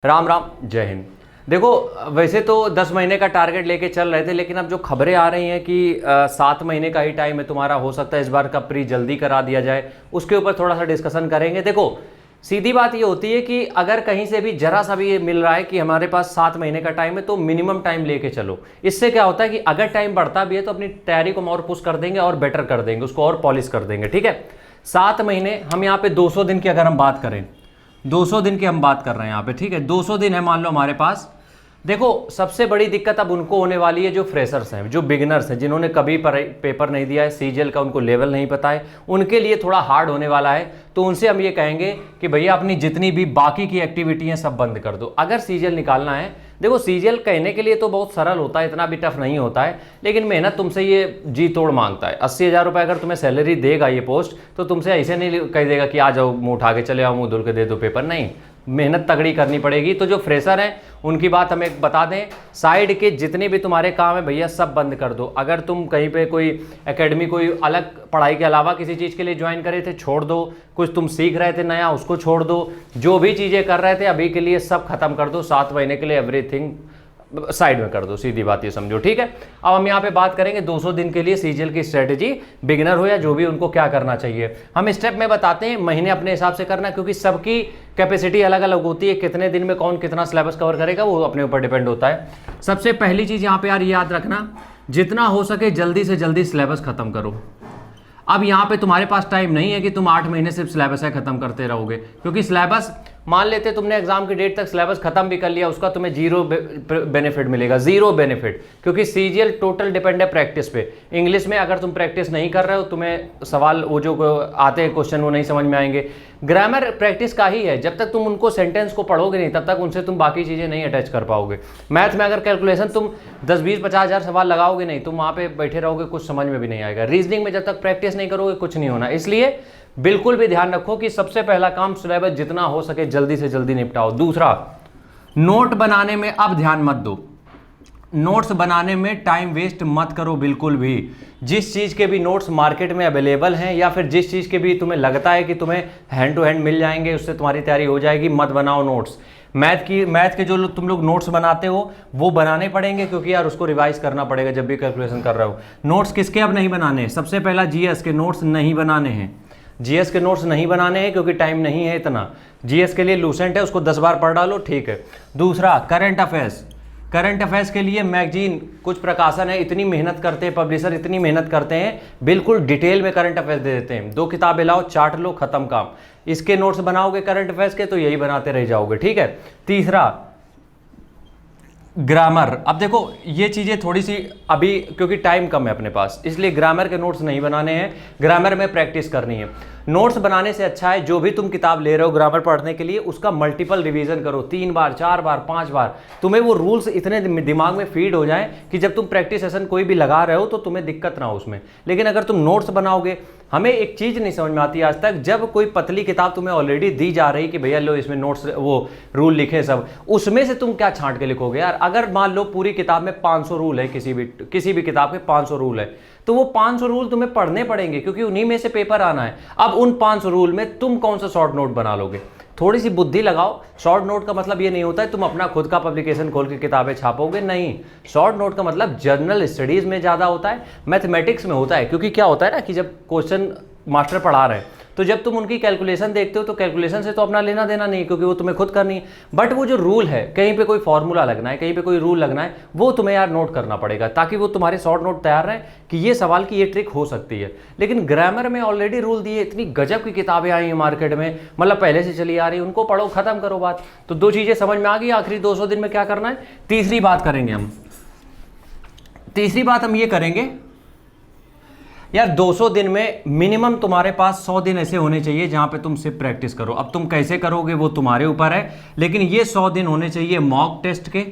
राम राम जय हिंद। देखो, वैसे तो 10 महीने का टारगेट लेके चल रहे थे, लेकिन अब जो खबरें आ रही हैं कि 7 महीने का ही टाइम है तुम्हारा, हो सकता है इस बार का प्री जल्दी करा दिया जाए, उसके ऊपर थोड़ा सा डिस्कशन करेंगे। देखो, सीधी बात ये होती है कि अगर कहीं से भी जरा सा भी ये मिल रहा है कि हमारे पास 7 महीने का टाइम है, तो मिनिमम टाइम लेके चलो। इससे क्या होता है कि अगर टाइम बढ़ता भी है तो अपनी तैयारी को हम और पुश कर देंगे और बेटर कर देंगे, उसको और पॉलिश कर देंगे। ठीक है, 7 महीने, हम यहाँ पे 200 दिन की अगर हम बात करें, 200 दिन की हम बात कर रहे हैं यहाँ पे। ठीक है, 200 दिन है मान लो हमारे पास। देखो, सबसे बड़ी दिक्कत अब उनको होने वाली है जो फ्रेशर्स हैं, जो बिगिनर्स हैं, जिन्होंने कभी पेपर नहीं दिया है, सीजीएल का उनको लेवल नहीं पता है, उनके लिए थोड़ा हार्ड होने वाला है। तो उनसे हम ये कहेंगे कि भैया अपनी जितनी भी बाकी की एक्टिविटी हैं सब बंद कर दो अगर सीजीएल निकालना है। देखो, सीजीएल कहने के लिए तो बहुत सरल होता है, इतना भी टफ नहीं होता है, लेकिन मेहनत तुमसे ये जी तोड़ मांगता है। 80,000 रुपये अगर तुम्हें सैलरी देगा ये पोस्ट, तो तुमसे ऐसे नहीं कह देगा कि आ जाओ मुँह उठा के चले आओ, मुँह धुल के दे दो पेपर। नहीं, मेहनत तगड़ी करनी पड़ेगी। तो जो फ्रेशर हैं उनकी बात हमें बता दें, साइड के जितने भी तुम्हारे काम है भैया सब बंद कर दो। अगर तुम कहीं पे कोई एकेडमी, कोई अलग पढ़ाई के अलावा किसी चीज़ के लिए ज्वाइन करे थे, छोड़ दो। कुछ तुम सीख रहे थे नया, उसको छोड़ दो। जो भी चीज़ें कर रहे थे अभी के लिए सब खत्म कर दो। 7 महीने के लिए एवरीथिंग साइड में कर दो, सीधी बात ये समझो। ठीक है, अब हम यहाँ पे बात करेंगे 200 दिन के लिए सीजीएल की स्ट्रेटेजी, बिगिनर हो या जो भी, उनको क्या करना चाहिए। हम स्टेप में बताते हैं, महीने अपने हिसाब से करना, क्योंकि सबकी कैपेसिटी अलग अलग होती है। कितने दिन में कौन कितना सिलेबस कवर करेगा वो अपने ऊपर डिपेंड होता है। सबसे पहली चीज़ यहाँ पे यार याद रखना, जितना हो सके जल्दी से जल्दी सिलेबस खत्म करो। अब यहाँ पे तुम्हारे पास टाइम नहीं है कि तुम 8 महीने सिर्फ सिलेबस है खत्म करते रहोगे, क्योंकि सिलेबस, मान लेते तुमने एग्जाम की डेट तक सिलेबस खत्म भी कर लिया, उसका तुम्हें जीरो बेनिफिट मिलेगा, जीरो बेनिफिट। क्योंकि सीजीएल टोटल डिपेंड है प्रैक्टिस पे। इंग्लिश में अगर तुम प्रैक्टिस नहीं कर रहे हो, तुम्हें सवाल वो जो आते हैं क्वेश्चन वो नहीं समझ में आएंगे। ग्रामर प्रैक्टिस का ही है, जब तक तुम उनको सेंटेंस को पढ़ोगे नहीं तब तक उनसे तुम बाकी चीज़ें नहीं अटैच कर पाओगे। मैथ में अगर कैलकुलेशन तुम 10, 20, 50,000 सवाल लगाओगे नहीं, तुम वहाँ पे बैठे रहोगे, कुछ समझ में भी नहीं आएगा। रीजनिंग में जब तक प्रैक्टिस नहीं करोगे कुछ नहीं होना। इसलिए बिल्कुल भी ध्यान रखो कि सबसे पहला काम सिलेबस जितना हो सके जल्दी से जल्दी निपटाओ। दूसरा, नोट बनाने में अब ध्यान मत दो। नोट्स बनाने में टाइम वेस्ट मत करो बिल्कुल भी। जिस चीज़ के भी नोट्स मार्केट में अवेलेबल हैं, या फिर जिस चीज़ के भी तुम्हें लगता है कि तुम्हें हैंड टू हैंड मिल जाएंगे, उससे तुम्हारी तैयारी हो जाएगी, मत बनाओ नोट्स। मैथ के जो तुम लोग नोट्स बनाते हो वो बनाने पड़ेंगे, क्योंकि यार उसको रिवाइज करना पड़ेगा जब भी कैलकुलेशन कर रहे हो। नोट्स किसके अब नहीं बनाने हैं? सबसे पहला जीएस के नोट्स नहीं बनाने हैं। जीएस के नोट्स नहीं बनाने हैं क्योंकि टाइम नहीं है इतना। जीएस के लिए लूसेंट है, उसको 10 बार पढ़ डालो, ठीक है। दूसरा, करंट अफेयर्स। करंट अफेयर्स के लिए मैगजीन, कुछ प्रकाशन है, इतनी मेहनत करते हैं, पब्लिशर इतनी मेहनत करते हैं, बिल्कुल डिटेल में करंट अफेयर्स दे देते हैं। 2 किताबें लाओ, चार्ट लो, खत्म काम। इसके नोट्स बनाओगे करंट अफेयर्स के तो यही बनाते रह जाओगे। ठीक है। तीसरा, ग्रामर। अब देखो, ये चीज़ें थोड़ी सी अभी, क्योंकि टाइम कम है अपने पास, इसलिए ग्रामर के नोट्स नहीं बनाने हैं, ग्रामर में प्रैक्टिस करनी है। नोट्स बनाने से अच्छा है जो भी तुम किताब ले रहे हो ग्रामर पढ़ने के लिए, उसका मल्टीपल रिवीजन करो, 3 बार, 4 बार, 5 बार। तुम्हें वो रूल्स इतने दिमाग में फीड हो जाएं कि जब तुम प्रैक्टिस सेशन कोई भी लगा रहे हो तो तुम्हें दिक्कत ना हो उसमें। लेकिन अगर तुम नोट्स बनाओगे, हमें एक चीज़ नहीं समझ में आती आज तक, जब कोई पतली किताब तुम्हें ऑलरेडी दी जा रही कि भैया लो इसमें नोट्स, वो रूल लिखे सब, उसमें से तुम क्या छांट के लिखोगे यार। अगर मान लो पूरी किताब में 500 रूल है, किसी भी किताब के 500 रूल है, तो वो 500 रूल तुम्हें पढ़ने पड़ेंगे, क्योंकि उन्हीं में से पेपर आना है। अब उन 500 रूल में तुम कौन सा शॉर्ट नोट बना लोगे? थोड़ी सी बुद्धि लगाओ। शॉर्ट नोट का मतलब ये नहीं होता है तुम अपना खुद का पब्लिकेशन खोल के किताबें छापोगे, नहीं। शॉर्ट नोट का मतलब जनरल स्टडीज में ज़्यादा होता है, मैथमेटिक्स में होता है। क्योंकि क्या होता है ना कि जब क्वेश्चन मास्टर पढ़ा रहे हैं तो जब तुम उनकी कैलकुलेशन देखते हो तो कैलकुलेशन से तो अपना लेना देना नहीं, क्योंकि वो तुम्हें खुद करनी है। बट वो जो रूल है, कहीं पे कोई फॉर्मूला लगना है, कहीं पे कोई रूल लगना है, वो तुम्हें यार नोट करना पड़ेगा, ताकि वो तुम्हारे शॉर्ट नोट तैयार रहे कि ये सवाल की ये ट्रिक हो सकती है। लेकिन ग्रामर में ऑलरेडी रूल दिए, इतनी गजब की किताबें आई हैं मार्केट में, मतलब पहले से चली आ रही, उनको पढ़ो, खत्म करो बात। तो 2 चीज़ें समझ में आ गई, आखिरी 200 दिन में क्या करना है। तीसरी बात करेंगे हम, तीसरी बात हम ये करेंगे यार, 200 दिन में मिनिमम तुम्हारे पास 100 दिन ऐसे होने चाहिए जहां पे तुम सिर्फ प्रैक्टिस करो। अब तुम कैसे करोगे वो तुम्हारे ऊपर है, लेकिन ये 100 दिन होने चाहिए मॉक टेस्ट के,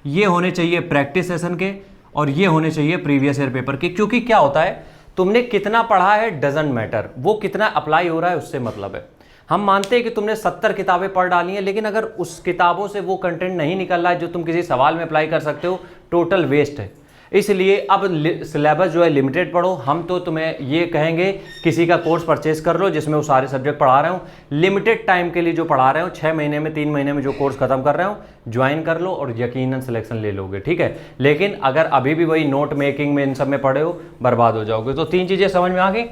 ये होने चाहिए प्रैक्टिस सेशन के, और ये होने चाहिए प्रीवियस ईयर पेपर के। क्योंकि क्या होता है, तुमने कितना पढ़ा है डजंट मैटर, वो कितना अप्लाई हो रहा है उससे मतलब है। हम मानते हैं कि तुमने 70 किताबें पढ़ डाली हैं, लेकिन अगर उस किताबों से वो कंटेंट नहीं निकल रहा है जो तुम किसी सवाल में अप्लाई कर सकते हो, टोटल वेस्ट है। इसलिए अब सिलेबस जो है लिमिटेड पढ़ो। हम तो तुम्हें ये कहेंगे किसी का कोर्स परचेज कर लो जिसमें वो सारे सब्जेक्ट पढ़ा रहे हूँ, लिमिटेड टाइम के लिए जो पढ़ा रहे हो, 6 महीने में 3 महीने में जो कोर्स खत्म कर रहे हो ज्वाइन कर लो और यकीनन सिलेक्शन ले लोगे, ठीक है। लेकिन अगर अभी भी वही नोट मेकिंग में इन सब में पढ़े हो, बर्बाद हो जाओगे। तो 3 चीज़ें समझ में आ गई।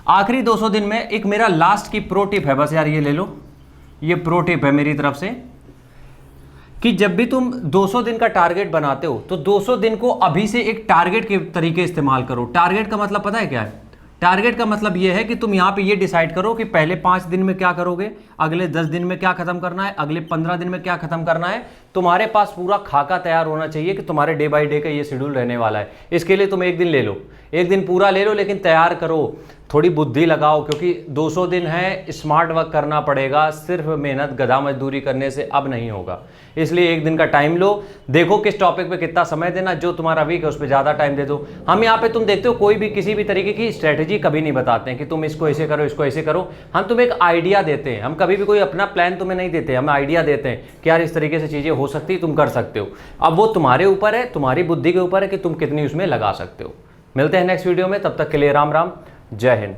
आखिरी 200 दिन में एक मेरा लास्ट की प्रो टिप है, बस यार ये ले लो, ये प्रो टिप है मेरी तरफ से कि जब भी तुम 200 दिन का टारगेट बनाते हो तो 200 दिन को अभी से एक टारगेट के तरीके इस्तेमाल करो। टारगेट का मतलब पता है क्या है? टारगेट का मतलब यह है कि तुम यहाँ पे ये डिसाइड करो कि पहले 5 दिन में क्या करोगे, अगले 10 दिन में क्या खत्म करना है, अगले 15 दिन में क्या खत्म करना है। तुम्हारे पास पूरा खाका तैयार होना चाहिए कि तुम्हारे डे बाय डे का ये शेड्यूल रहने वाला है। इसके लिए तुम एक दिन ले लो, एक दिन पूरा ले लो, लेकिन तैयार करो, थोड़ी बुद्धि लगाओ, क्योंकि 200 दिन है, स्मार्ट वर्क करना पड़ेगा। सिर्फ मेहनत गधा मजदूरी करने से अब नहीं होगा। इसलिए एक दिन का टाइम लो, देखो किस टॉपिक पे कितना समय देना, जो तुम्हारा वीक है उस पर ज़्यादा टाइम दे दो। हम यहाँ पे तुम देखते हो कोई भी किसी भी तरीके की स्ट्रेटेजी कभी नहीं बताते हैं कि तुम इसको ऐसे करो, इसको ऐसे करो। हम तुम्हें एक आइडिया देते हैं, हम कभी भी कोई अपना प्लान तुम्हें नहीं देते, हम आइडिया देते हैं कि यार इस तरीके से चीज़ें हो सकती, तुम कर सकते हो। अब वो तुम्हारे ऊपर है, तुम्हारी बुद्धि के ऊपर है कि तुम कितनी उसमें लगा सकते हो। मिलते हैं नेक्स्ट वीडियो में, तब तक के लिए राम राम, जय हिंद।